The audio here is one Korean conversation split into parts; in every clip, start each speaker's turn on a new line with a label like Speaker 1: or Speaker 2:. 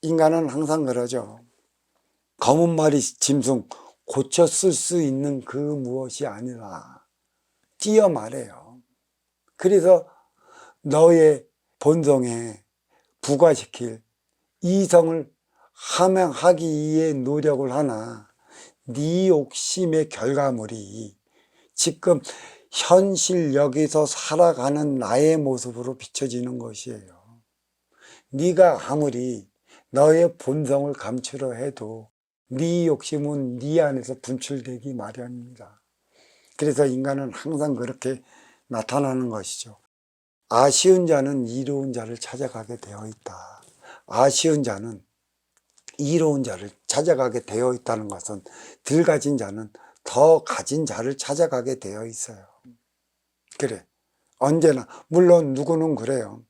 Speaker 1: 인간은 항상 그러죠. 검은 머리 짐승 고쳐 쓸 수 있는 그 무엇이 아니라 띄어 말해요. 그래서 너의 본성에 부과시킬 이성을 함양하기 위해 노력을 하나 네 욕심의 결과물이 지금 현실 여기서 살아가는 나의 모습으로 비춰지는 것이에요. 네가 아무리 너의 본성을 감추려 해도 네 욕심은 네 안에서 분출되기 마련입니다. 그래서 인간은 항상 그렇게 나타나는 것이죠. 아쉬운 자는 이로운 자를 찾아가게 되어 있다. 아쉬운 자는 이로운 자를 찾아가게 되어 있다는 것은 덜 가진 자는 더 가진 자를 찾아가게 되어 있어요. 그래, 언제나 물론 누구는 그래요.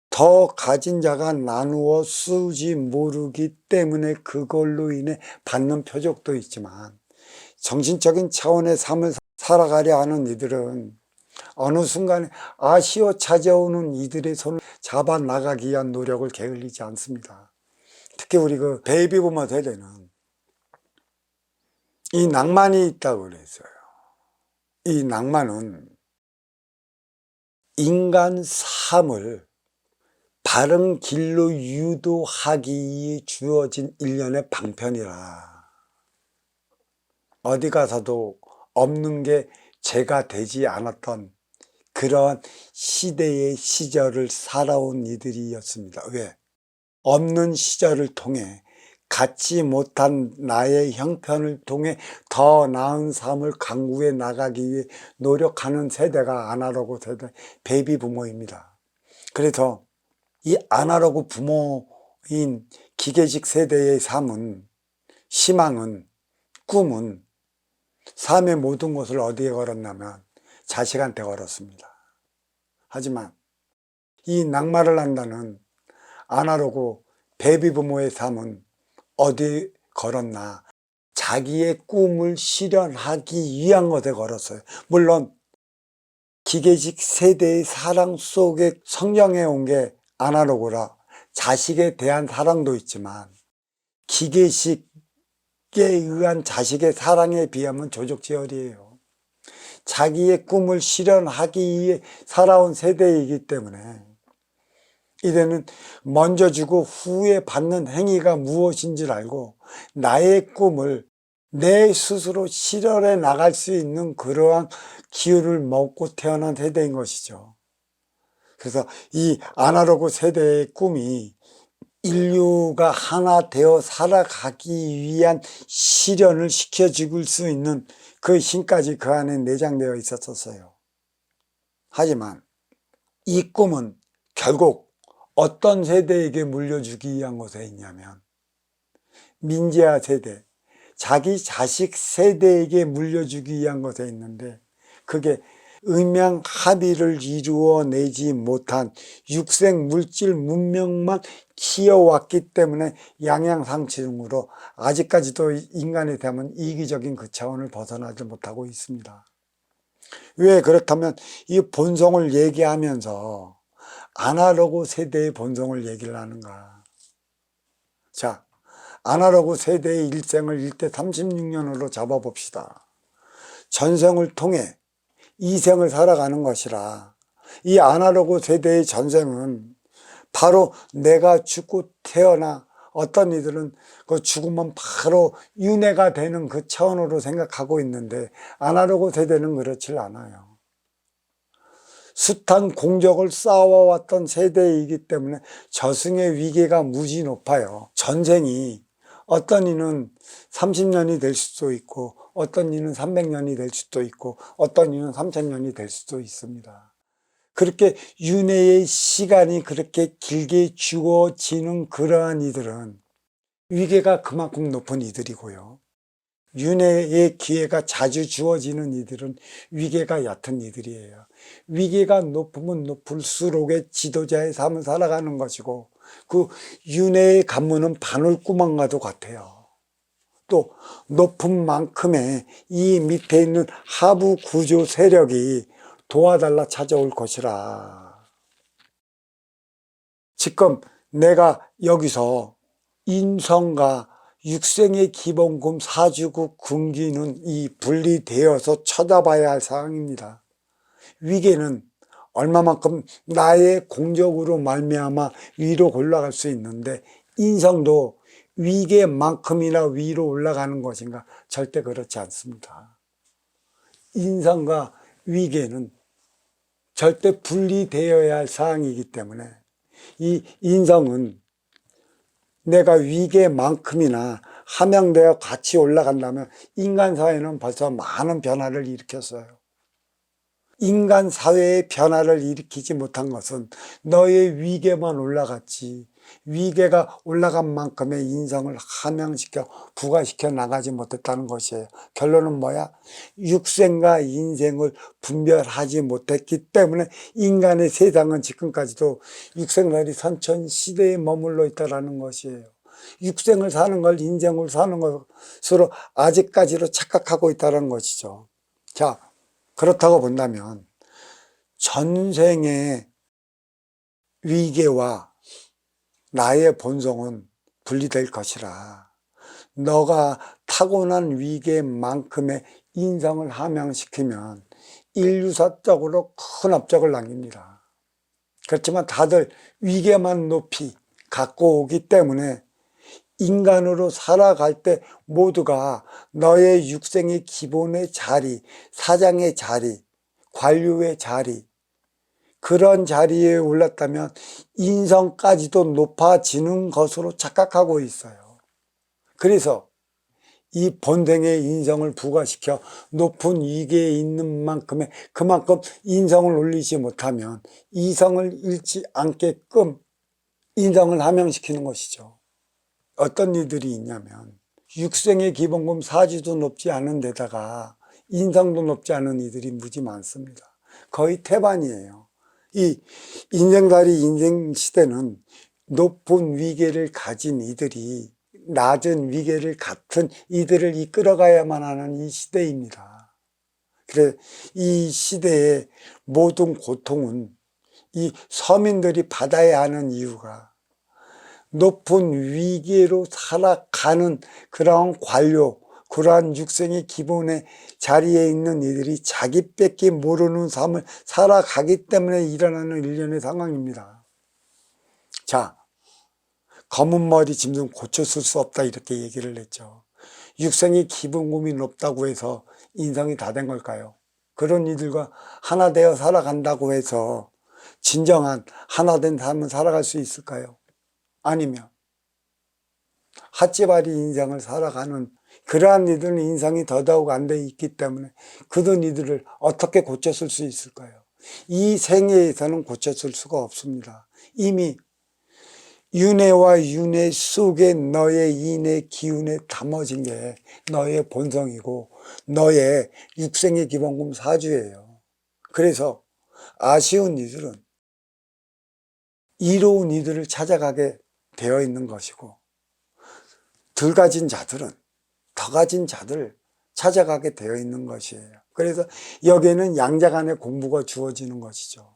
Speaker 1: 더 가진 자가 나누어 쓰지 모르기 때문에 그걸로 인해 받는 표적도 있지만 정신적인 차원의 삶을 살아가려 하는 이들은 어느 순간에 아쉬워 찾아오는 이들의 손을 잡아 나가기 위한 노력을 게을리지 않습니다. 특히 우리 그 베이비부머 세대는 이 낭만이 있다고 그랬어요. 이 낭만은 인간 삶을 바른 길로 유도하기 위해 주어진 일련의 방편이라 어디 가서도 없는 게 죄가 되지 않았던 그러한 시대의 시절을 살아온 이들이었습니다. 왜? 없는 시절을 통해 갖지 못한 나의 형편을 통해 더 나은 삶을 강구해 나가기 위해 노력하는 세대가 아날로그 세대, 베이비 부모입니다. 그래서 이 아날로그 부모인 기계식 세대의 삶은, 희망은, 꿈은 삶의 모든 것을 어디에 걸었냐면 자식한테 걸었습니다. 하지만 이 낙마를 한다는 아날로그 베이비 부모의 삶은 어디 걸었나? 자기의 꿈을 실현하기 위한 것에 걸었어요. 물론 기계식 세대의 사랑 속에 성장해 온 게 아날로그라 자식에 대한 사랑도 있지만 기계식에 의한 자식의 사랑에 비하면 조족지혈이에요. 자기의 꿈을 실현하기 위해 살아온 세대이기 때문에 이제는 먼저 주고 후에 받는 행위가 무엇인지를 알고 나의 꿈을 내 스스로 실현해 나갈 수 있는 그러한 기회를 먹고 태어난 세대인 것이죠. 그래서 이 아날로그 세대의 꿈이 인류가 하나 되어 살아가기 위한 실현을 시켜줄 수 있는 그 힘까지 그 안에 내장되어 있었어요. 하지만 이 꿈은 결국 어떤 세대에게 물려주기 위한 것에 있냐면 민재아 세대, 자기 자식 세대에게 물려주기 위한 것에 있는데 그게 음양 합의를 이루어내지 못한 육생 물질 문명만 키워왔기 때문에 양양상층으로 아직까지도 인간에 대한 이기적인 그 차원을 벗어나지 못하고 있습니다. 왜 그렇다면 이 본성을 얘기하면서 아날로그 세대의 본성을 얘기를 하는가? 자, 아날로그 세대의 일생을 1대 36년으로 잡아봅시다. 전생을 통해 이생을 살아가는 것이라 이 아날로그 세대의 전생은 바로 내가 죽고 태어나 어떤 이들은 그 죽으면 바로 윤회가 되는 그 차원으로 생각하고 있는데 아날로그 세대는 그렇지 않아요. 숱한 공적을 쌓아왔던 세대이기 때문에 저승의 위계가 무지 높아요. 전생이 어떤 이는 30년이 될 수도 있고 어떤 이는 300년이 될 수도 있고 어떤 이는 3000년이 될 수도 있습니다. 그렇게 윤회의 시간이 그렇게 길게 주어지는 그러한 이들은 위계가 그만큼 높은 이들이고요. 윤회의 기회가 자주 주어지는 이들은 위계가 얕은 이들이에요. 위계가 높으면 높을수록의 지도자의 삶을 살아가는 것이고 그 윤회의 간문은 바늘구멍과도 같아요. 또 높은 만큼의 이 밑에 있는 하부 구조 세력이 도와달라 찾아올 것이라. 지금 내가 여기서 인성과 육생의 기본금 사주국 금기는 이 분리되어서 쳐다봐야 할 사항입니다. 위계는 얼마만큼 나의 공적으로 말미암아 위로 올라갈 수 있는데 인성도 위계만큼이나 위로 올라가는 것인가? 절대 그렇지 않습니다. 인성과 위계는 절대 분리되어야 할 사항이기 때문에 이 인성은 내가 위계만큼이나 함양되어 같이 올라간다면 인간 사회는 벌써 많은 변화를 일으켰어요. 인간 사회의 변화를 일으키지 못한 것은 너의 위계만 올라갔지 위계가 올라간 만큼의 인성을 함양시켜 부과시켜 나가지 못했다는 것이에요. 결론은 뭐야? 육생과 인생을 분별하지 못했기 때문에 인간의 세상은 지금까지도 육생살이 선천시대에 머물러 있다는 것이에요. 육생을 사는 걸 인생을 사는 것으로 아직까지도 착각하고 있다는 것이죠. 자, 그렇다고 본다면 전생의 위계와 나의 본성은 분리될 것이라 너가 타고난 위계만큼의 인성을 함양시키면 인류사적으로 큰 업적을 남깁니다. 그렇지만 다들 위계만 높이 갖고 오기 때문에 인간으로 살아갈 때 모두가 너의 육생의 기본의 자리, 사장의 자리, 관료의 자리, 그런 자리에 올랐다면 인성까지도 높아지는 것으로 착각하고 있어요. 그래서 이 본생의 인성을 부과시켜 높은 위계에 있는 만큼의 그만큼 인성을 올리지 못하면 이성을 잃지 않게끔 인성을 함양시키는 것이죠. 어떤 이들이 있냐면 육생의 기본금 사주도 높지 않은 데다가 인성도 높지 않은 이들이 무지 많습니다. 거의 태반이에요. 이 인생살이 인생시대는 높은 위계를 가진 이들이 낮은 위계를 같은 이들을 이끌어가야만 하는 이 시대입니다. 그래 이 시대의 모든 고통은 이 서민들이 받아야 하는 이유가 높은 위계로 살아가는 그러한 관료, 그러한 육생의 기본의 자리에 있는 이들이 자기밖에 모르는 삶을 살아가기 때문에 일어나는 일련의 상황입니다. 자, 검은 머리 짐승 고쳐쓸 수 없다 이렇게 얘기를 했죠. 육생의 기본금이 높다고 해서 인성이 다 된 걸까요? 그런 이들과 하나 되어 살아간다고 해서 진정한 하나 된 삶을 살아갈 수 있을까요? 아니면 핫지바리 인생을 살아가는 그러한 이들은 인상이 더더욱 안 돼 있기 때문에 그런 이들을 어떻게 고쳤을 수 있을까요? 이 생애에서는 고쳤을 수가 없습니다. 이미 윤회와 윤회 속에 너의 인의 기운에 담아진 게 너의 본성이고 너의 육생의 기본금 사주예요. 그래서 아쉬운 이들은 이로운 이들을 찾아가게 되어 있는 것이고 덜 가진 자들은 더 가진 자들을 찾아가게 되어 있는 것이에요. 그래서 여기에는 양자 간의 공부가 주어지는 것이죠.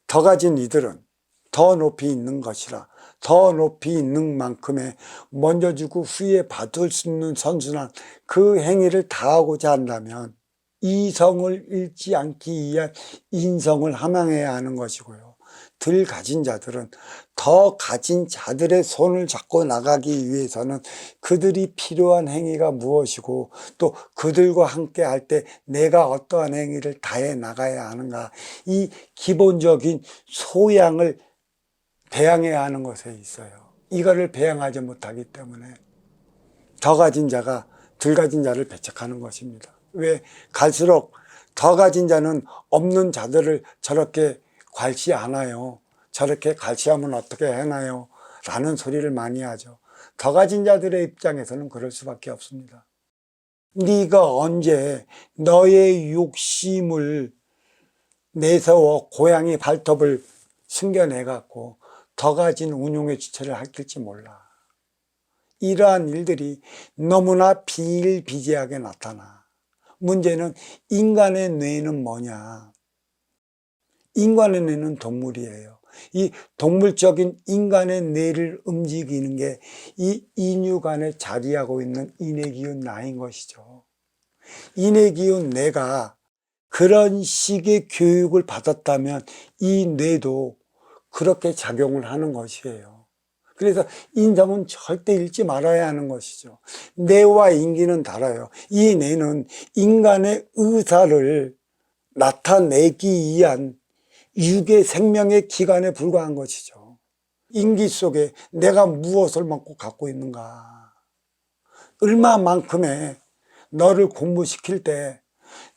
Speaker 1: 더 가진 이들은 더 높이 있는 것이라 더 높이 있는 만큼의 먼저 주고 후에 받을 수 있는 선순환 그 행위를 다하고자 한다면 이성을 잃지 않기 위한 인성을 함양해야 하는 것이고요. 덜 가진 자들은 더 가진 자들의 손을 잡고 나가기 위해서는 그들이 필요한 행위가 무엇이고 또 그들과 함께 할 때 내가 어떠한 행위를 다해 나가야 하는가 이 기본적인 소양을 배양해야 하는 것에 있어요. 이거를 배양하지 못하기 때문에 더 가진 자가 덜 가진 자를 배척하는 것입니다. 왜? 갈수록 더 가진 자는 없는 자들을 저렇게 괄시하나요? 저렇게 갈시하면 어떻게 하나요? 라는 소리를 많이 하죠. 더 가진 자들의 입장에서는 그럴 수밖에 없습니다. 네가 언제 너의 욕심을 내세워 고양이 발톱을 숨겨내갖고 더 가진 운용의 주체를 할지 몰라. 이러한 일들이 너무나 비일비재하게 나타나. 문제는 인간의 뇌는 뭐냐? 인간의 뇌는 동물이에요. 이 동물적인 인간의 뇌를 움직이는 게 이 인유간에 자리하고 있는 인의 기운 나인 것이죠. 인의 기운 내가 그런 식의 교육을 받았다면 이 뇌도 그렇게 작용을 하는 것이에요. 그래서 인성은 절대 잃지 말아야 하는 것이죠. 뇌와 인기는 달라요. 이 뇌는 인간의 의사를 나타내기 위한 육의 생명의 기관에 불과한 것이죠. 인기 속에 내가 무엇을 갖고 있는가, 얼마만큼의 너를 공부시킬 때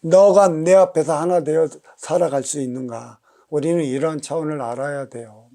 Speaker 1: 너가 내 앞에서 하나 되어 살아갈 수 있는가, 우리는 이러한 차원을 알아야 돼요.